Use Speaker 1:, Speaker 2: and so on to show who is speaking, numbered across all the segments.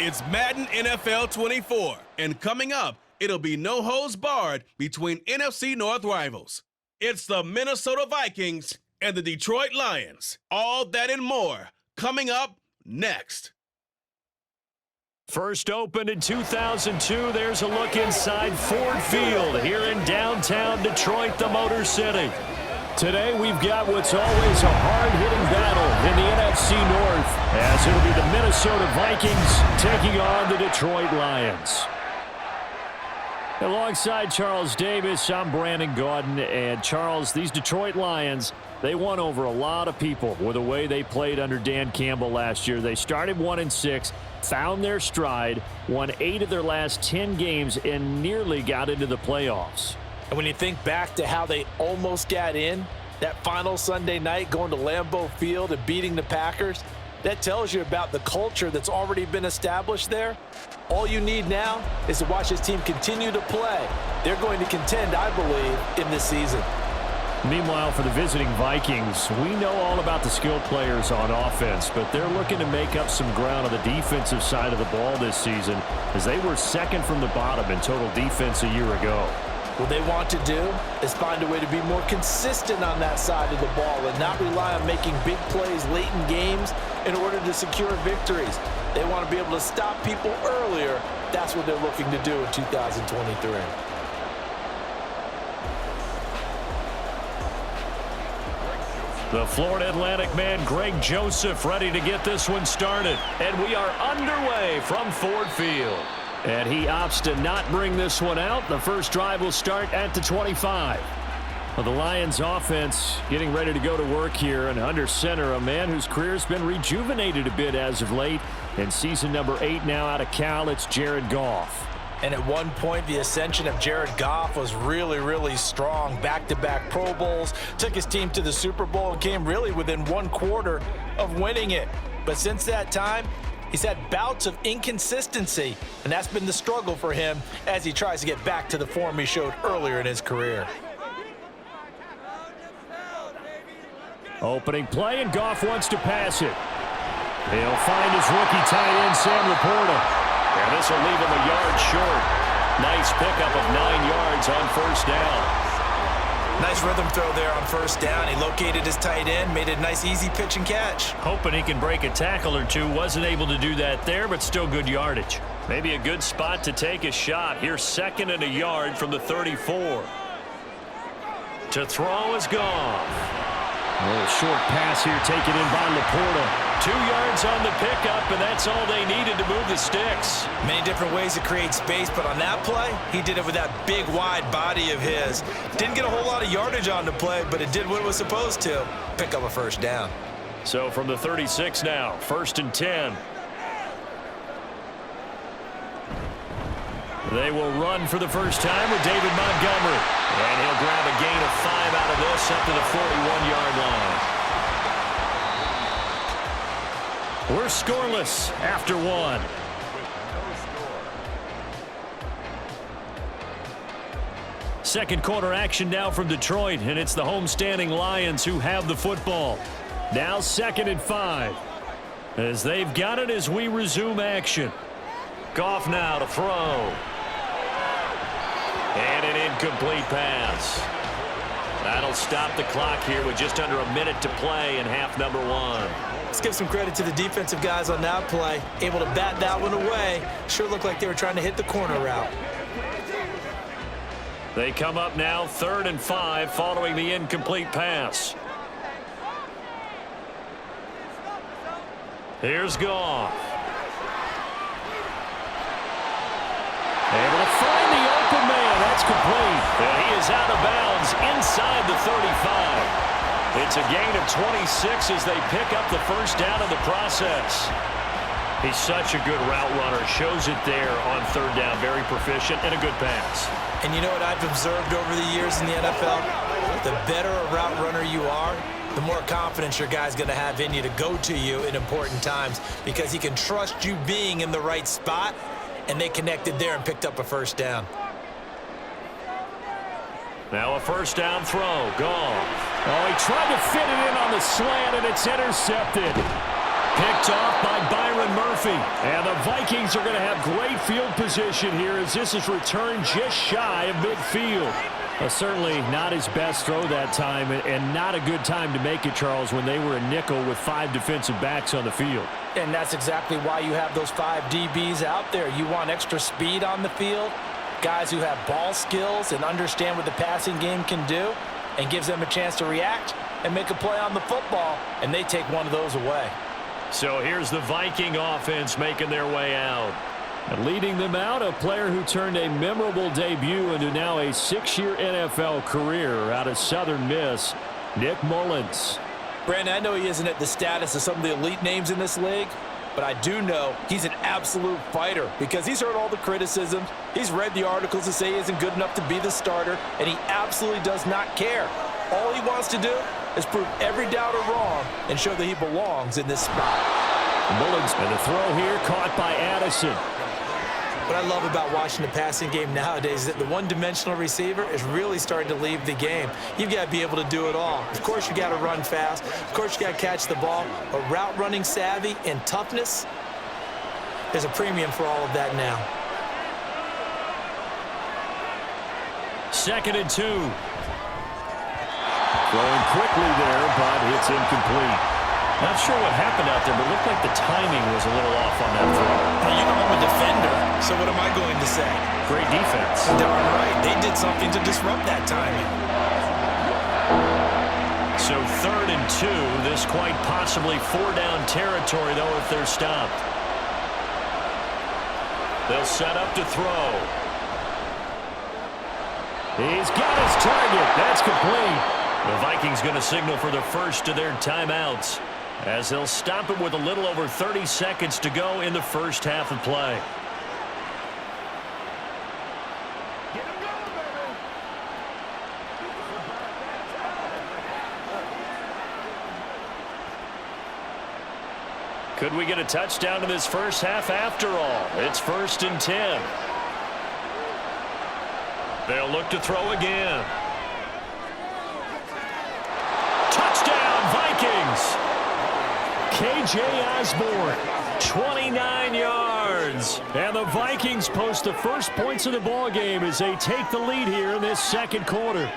Speaker 1: It's Madden NFL 24, and coming up, it'll be no holds barred between NFC North rivals. It's the Minnesota Vikings and the Detroit Lions. All that and more coming up next.
Speaker 2: First opened in 2002, there's a look inside Ford Field here in downtown Detroit, the Motor City. Today we've got what's always a hard-hitting battle in the NFC North, as it'll be the Minnesota Vikings taking on the Detroit Lions. Alongside Charles Davis, I'm Brandon Gaudin, and Charles, these Detroit Lions, they won over a lot of people with the way they played under Dan Campbell last year. They started 1-6, found their stride, won 8 of their last 10 games, and nearly got into the playoffs.
Speaker 3: And when you think back to how they almost got in, that final Sunday night going to Lambeau Field and beating the Packers, that tells you about the culture that's already been established there. All you need now is to watch this team continue to play. They're going to contend, I believe, in this season.
Speaker 2: Meanwhile, for the visiting Vikings, we know all about the skilled players on offense, but they're looking to make up some ground on the defensive side of the ball this season, as they were second from the bottom in total defense a year ago.
Speaker 3: What they want to do is find a way to be more consistent on that side of the ball and not rely on making big plays late in games in order to secure victories. They want to be able to stop people earlier. That's what they're looking to do in 2023.
Speaker 2: The Florida Atlantic man, Greg Joseph, ready to get this one started. And we are underway from Ford Field. And he opts to not bring this one out. The first drive will start at the 25. Well, the Lions offense getting ready to go to work here. And under center, a man whose career's been rejuvenated a bit as of late. In season number 8 now out of Cal, it's Jared Goff.
Speaker 3: And at one point, the ascension of Jared Goff was really, really strong. Back-to-back Pro Bowls, took his team to the Super Bowl and came really within one quarter of winning it. But since that time, he's had bouts of inconsistency, and that's been the struggle for him as he tries to get back to the form he showed earlier in his career.
Speaker 2: Opening play, and Goff wants to pass it. He'll find his rookie tight end, Sam Laporta. And this will leave him a yard short. Nice pickup of 9 yards on first down.
Speaker 3: Nice rhythm throw there on first down. He located his tight end, made a nice easy pitch and catch.
Speaker 2: Hoping he can break a tackle or two. Wasn't able to do that there, but still good yardage. Maybe a good spot to take a shot. Here's 2nd and a yard from the 34. To throw is Goff. A little short pass here taken in by Laporta. 2 yards on the pickup, and that's all they needed to move the sticks.
Speaker 3: Many different ways to create space, but on that play, he did it with that big, wide body of his. Didn't get a whole lot of yardage on the play, but it did what it was supposed to. Pick up a first down.
Speaker 2: So from the 36 now, 1st and 10. They will run for the first time with David Montgomery. And he'll grab a gain of 5 out of this up to the 41-yard line. We're scoreless after 1. Second quarter action now from Detroit, and it's the homestanding Lions who have the football. Now 2nd and 5. As they've got it as we resume action. Goff now to throw. And an incomplete pass. That'll stop the clock here with just under a minute to play in half number 1.
Speaker 3: Let's give some credit to the defensive guys on that play. Able to bat that one away. Sure looked like they were trying to hit the corner route.
Speaker 2: They come up now 3rd and 5 following the incomplete pass. Here's Goff. Able to find the open man. That's complete. And he is out of bounds inside the 35. It's a gain of 26 as they pick up the first down in the process. He's such a good route runner. Shows it there on 3rd down. Very proficient and a good pass.
Speaker 3: And you know what I've observed over the years in the NFL? The better a route runner you are, the more confidence your guy's going to have in you to go to you in important times because he can trust you being in the right spot, and they connected there and picked up a first down.
Speaker 2: Now a first down throw. Goff. Oh, he tried to fit it in on the slant, and it's intercepted. Picked off by Byron Murphy. And the Vikings are going to have great field position here as this is returned just shy of midfield. Certainly not his best throw that time, and not a good time to make it, Charles, when they were a nickel with 5 defensive backs on the field.
Speaker 3: And that's exactly why you have those 5 DBs out there. You want extra speed on the field, guys who have ball skills and understand what the passing game can do, and gives them a chance to react and make a play on the football, and they take one of those away.
Speaker 2: So here's the Viking offense making their way out. And leading them out, a player who turned a memorable debut into now a 6-year NFL career out of Southern Miss, Nick Mullins.
Speaker 3: Brandon, I know he isn't at the status of some of the elite names in this league, but I do know he's an absolute fighter because he's heard all the criticisms. He's read the articles that say he isn't good enough to be the starter, and he absolutely does not care. All he wants to do is prove every doubter wrong and show that he belongs in this spot.
Speaker 2: Mullins, and the throw here caught by Addison.
Speaker 3: What I love about watching the passing game nowadays is that the one-dimensional receiver is really starting to leave the game. You've got to be able to do it all. Of course, you got to run fast. Of course, you got to catch the ball. But route running savvy and toughness, there's a premium for all of that now.
Speaker 2: 2nd and 2. Throwing quickly there, but it's incomplete. Not sure what happened out there, but it looked like the timing was a little off on that throw.
Speaker 3: Now, you know I'm a defender, so what am I going to say?
Speaker 2: Great defense.
Speaker 3: Darn right. They did something to disrupt that timing.
Speaker 2: So 3rd and 2. This quite possibly 4-down territory, though, if they're stopped. They'll set up to throw. He's got his target. That's complete. The Vikings going to signal for the first of their timeouts, as they'll stop it with a little over 30 seconds to go in the first half of play. Could we get a touchdown in this first half after all? It's 1st and 10. They'll look to throw again. Touchdown, Vikings! K.J. Osborne, 29 yards. And the Vikings post the first points of the ballgame as they take the lead here in this 2nd quarter.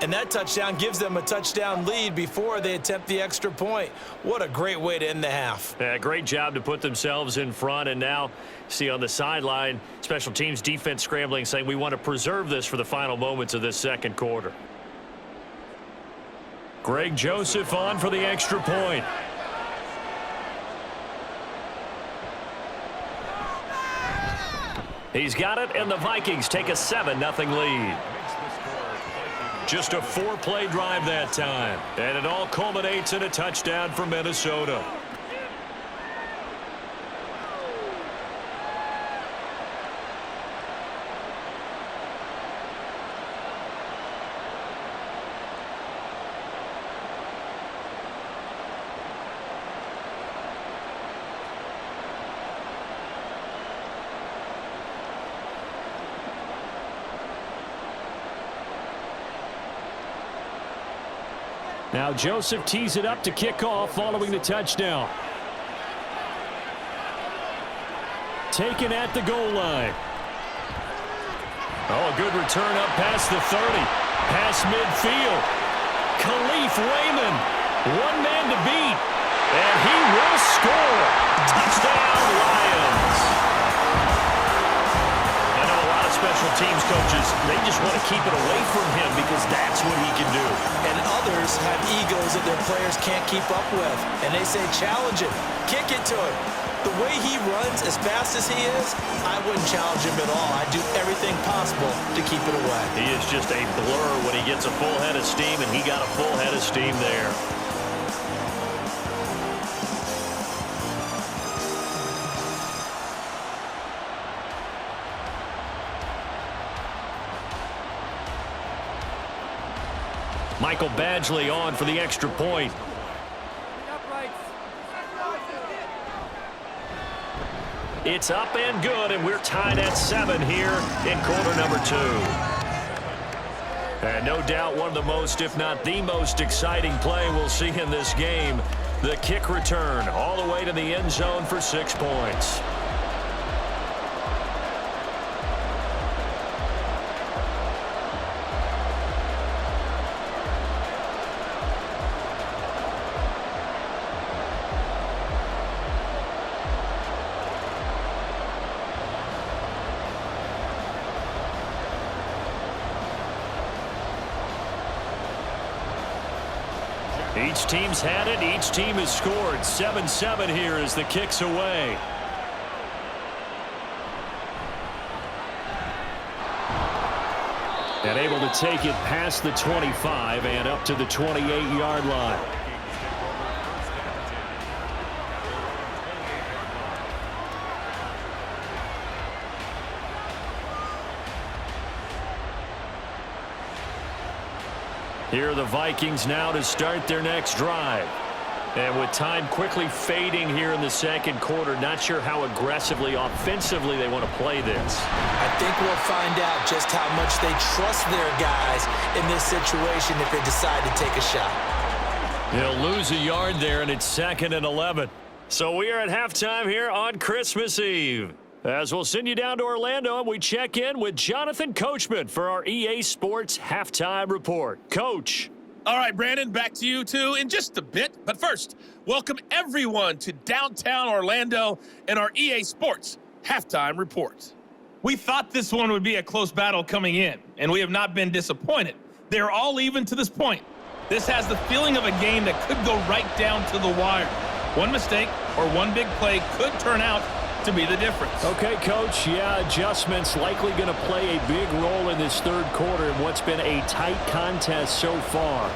Speaker 3: And that touchdown gives them a touchdown lead before they attempt the extra point. What a great way to end the half.
Speaker 2: Yeah, great job to put themselves in front. And now, see on the sideline, special teams defense scrambling, saying we want to preserve this for the final moments of this 2nd quarter. Greg Joseph on for the extra point. He's got it, and the Vikings take a 7-0 lead. Just a 4-play drive that time, and it all culminates in a touchdown for Minnesota. Now Joseph tees it up to kick off following the touchdown. Taken at the goal line. Oh, a good return up past the 30. Past midfield. Khalif Raymond. One man to beat. And he will score. Touchdown, Lions. I know a lot of special teams coaches, they just want to keep it away from him because that's what he can do.
Speaker 3: And others have egos that their players can't keep up with. And they say, challenge it. Kick it to him. The way he runs as fast as he is, I wouldn't challenge him at all. I'd do everything possible to keep it away.
Speaker 2: He is just a blur when he gets a full head of steam, and he got a full head of steam there. Michael Badgley on for the extra point. It's up and good, and we're tied at 7 here in quarter number 2. And no doubt one of the most, if not the most exciting play we'll see in this game. The kick return all the way to the end zone for 6 points. Each team's had it. Each team has scored. 7-7 here as the kick's away. And able to take it past the 25 and up to the 28-yard line. Here are the Vikings now to start their next drive. And with time quickly fading here in the second quarter, not sure how aggressively, offensively they want to play this.
Speaker 3: I think we'll find out just how much they trust their guys in this situation if they decide to take a shot.
Speaker 2: They'll lose a yard there, and it's 2nd and 11. So we are at halftime here on Christmas Eve. As we'll send you down to Orlando, and we check in with Jonathan Coachman for our EA Sports Halftime Report. Coach.
Speaker 4: All right, Brandon, back to you, too, in just a bit. But first, welcome everyone to downtown Orlando and our EA Sports Halftime Report. We thought this one would be a close battle coming in, and we have not been disappointed. They're all even to this point. This has the feeling of a game that could go right down to the wire. One mistake or one big play could turn out to be the difference.
Speaker 2: Okay, Coach. Yeah, adjustments likely going to play a big role in this third quarter in what's been a tight contest so far.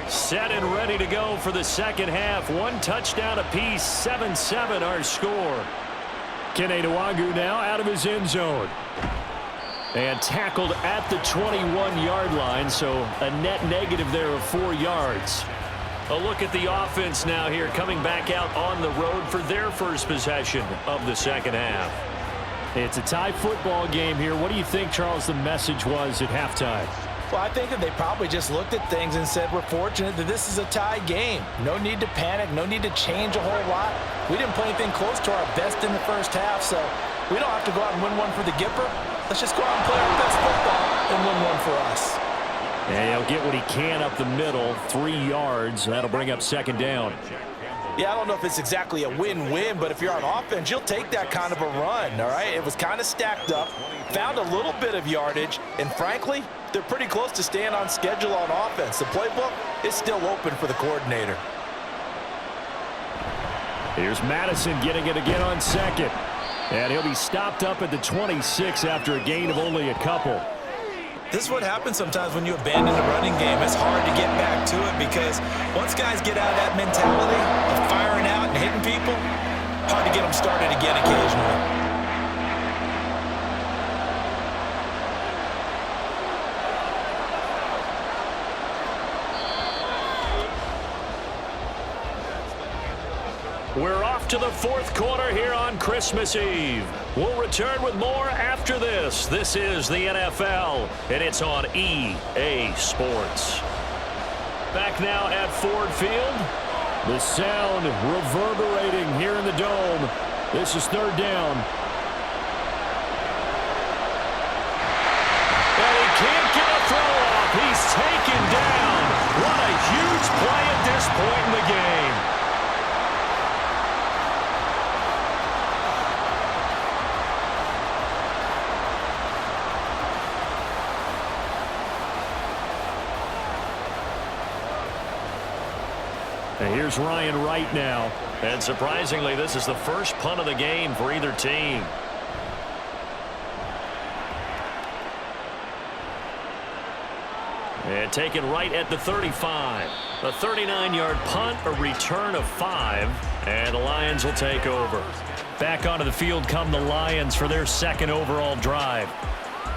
Speaker 2: Set and ready to go for the second half. One touchdown apiece, 7-7 our score. Kene Nwangwu now out of his end zone. And tackled at the 21-yard line, so a net negative there of 4 yards. A look at the offense now here, coming back out on the road for their first possession of the second half. It's a tie football game here. What do you think, Charles, the message was at halftime?
Speaker 3: Well, I think that they probably just looked at things and said, we're fortunate that this is a tie game. No need to panic, no need to change a whole lot. We didn't play anything close to our best in the first half, so we don't have to go out and win one for the Gipper. Let's just go out and play our best football and win one for us.
Speaker 2: And he'll get what he can up the middle, 3 yards. That'll bring up second down.
Speaker 3: Yeah, I don't know if it's exactly a win-win, but if you're on offense, you'll take that kind of a run, all right? It was kind of stacked up, found a little bit of yardage, and frankly, they're pretty close to staying on schedule on offense. The playbook is still open for the coordinator.
Speaker 2: Here's Madison getting it again on second. And he'll be stopped up at the 26 after a gain of only a couple.
Speaker 3: This is what happens sometimes when you abandon the running game. It's hard to get back to it because once guys get out of that mentality of firing out and hitting people, hard to get them started again occasionally.
Speaker 2: We're off to the fourth quarter here on Christmas Eve. We'll return with more after this. This is the NFL, and it's on EA Sports. Back now at Ford Field. The sound reverberating here in the dome. This is third down. And he can't get a throw off. He's taken down. What a huge play at this point in the game. And here's Ryan Wright now. And surprisingly, this is the first punt of the game for either team. And taken right at the 35. A 39-yard punt, a return of 5, and the Lions will take over. Back onto the field come the Lions for their second overall drive.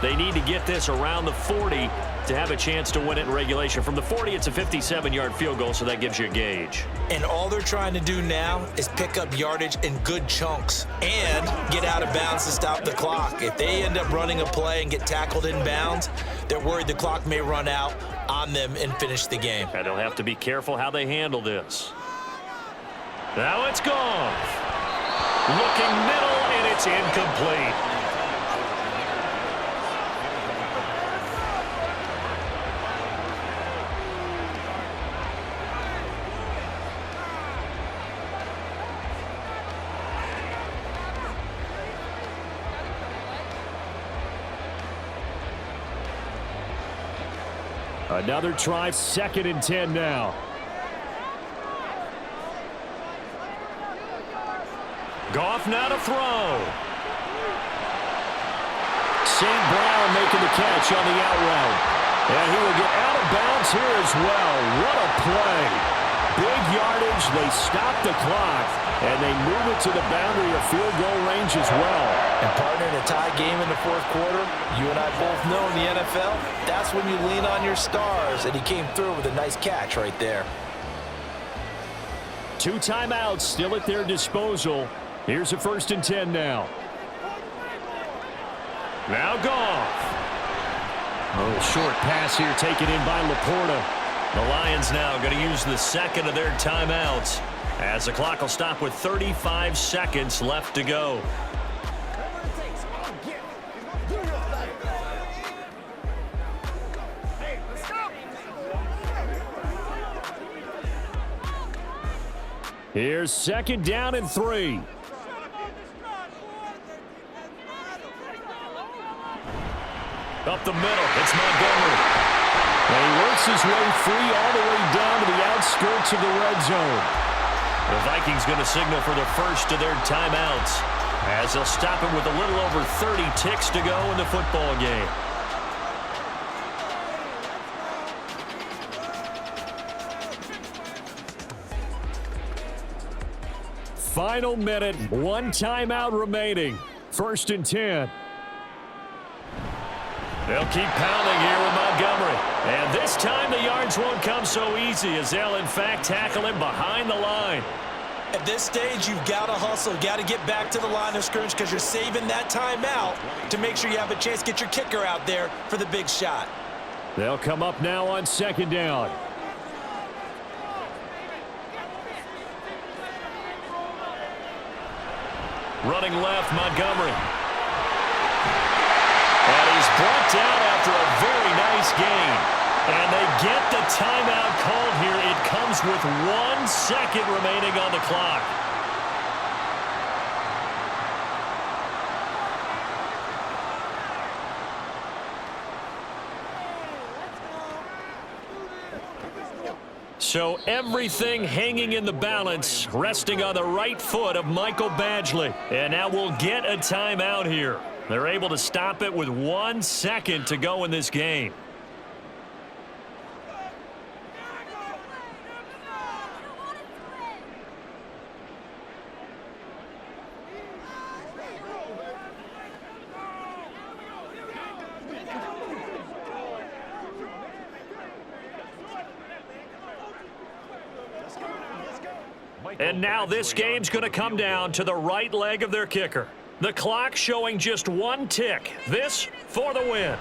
Speaker 2: They need to get this around the 40 to have a chance to win it in regulation. From the 40, it's a 57-yard field goal, so that gives you a gauge.
Speaker 3: And all they're trying to do now is pick up yardage in good chunks and get out of bounds to stop the clock. If they end up running a play and get tackled in bounds, they're worried the clock may run out on them and finish the game.
Speaker 2: And they'll have to be careful how they handle this. Now it's gone. Looking middle, and it's incomplete. Another try, 2nd and 10 now. Goff now to throw. St. Brown making the catch on the out route. And he will get out of bounds here as well. What a play. Big yardage. They stop the clock, and they move it to the boundary of field goal range as well.
Speaker 3: And partner, in a tie game in the 4th quarter, you and I both know in the NFL, that's when you lean on your stars, and he came through with a nice catch right there.
Speaker 2: 2 timeouts still at their disposal. Here's a 1st and 10 now. Now Goff. Oh, short pass here taken in by Laporta. The Lions now going to use the 2nd of their timeouts as the clock will stop with 35 seconds left to go. Here's 2nd down and 3. Up the middle, it's Montgomery. And he works his way free all the way down to the outskirts of the red zone. The Vikings going to signal for the first of their timeouts as they'll stop him with a little over 30 ticks to go in the football game. Final minute, 1 timeout remaining. 1st and 10. They'll keep pounding here with Montgomery. And this time the yards won't come so easy as they'll, in fact, tackle him behind the line.
Speaker 3: At this stage, you've got to hustle, got to get back to the line of scrimmage because you're saving that timeout to make sure you have a chance to get your kicker out there for the big shot.
Speaker 2: They'll come up now on 2nd down. Running left, Montgomery. And he's brought down after a very nice gain. And they get the timeout called here. It comes with 1 second remaining on the clock. So everything hanging in the balance, resting on the right foot of Michael Badgley. And now we'll get a timeout here. They're able to stop it with 1 second to go in this game. And now this game's going to come down to the right leg of their kicker. The clock showing just 1 tick. This for the win.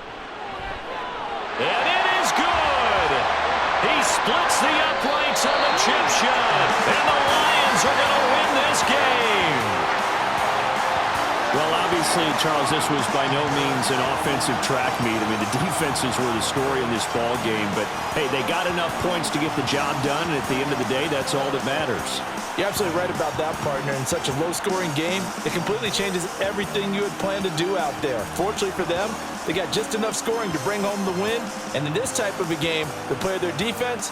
Speaker 2: And it is good. He splits the uprights on the chip shot. And the Lions are going to win this game.
Speaker 5: Well, obviously, Charles, this was by no means an offensive track meet. I mean, the defenses were the story in this ball game. But, hey, they got enough points to get the job done. And at the end of the day, that's all that matters.
Speaker 3: You're absolutely right about that, partner. In such a low-scoring game, it completely changes everything you had planned to do out there. Fortunately for them, they got just enough scoring to bring home the win. And in this type of a game, the play of their defense